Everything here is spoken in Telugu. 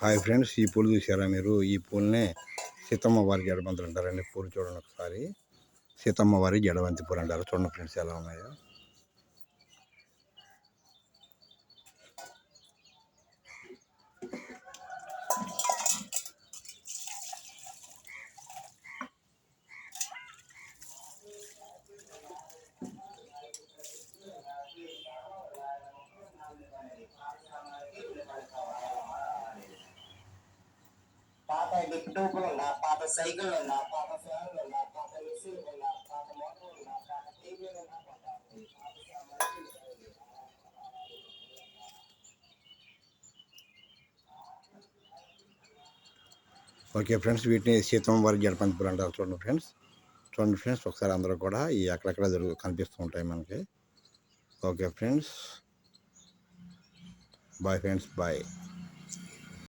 హాయ్ ఫ్రెండ్స్, ఈ పూలు చూసారా మీరు? ఈ పూలనే సీతమ్మ వారి జడబంతులు అంటారండి. పూలు చూడండి ఒకసారి. సీతమ్మ వారి జడబంతి పూలు అంటారు. చూడండి ఫ్రెండ్స్ ఎలా ఉన్నాయో. పాత గిఫ్టూపులు ఉన్నా, పాత సైకిల్ ఉన్నా, పాత ఫ్యాన్లు ఉన్నా, పాత మిషన్లు ఉన్నా, పాత మోటార్లు ఉన్నా, పాత టీవీలు ఉన్నా, ఓకే ఫ్రెండ్స్, వీటిని సీతమ్మ వారి జడబంతి పూలు అంటారు. చూడండి ఫ్రెండ్స్ ఒకసారి అందరూ కూడా ఈ అక్కడక్కడ కనిపిస్తూ ఉంటాయి మనకి. Okay friends, bye friends, bye.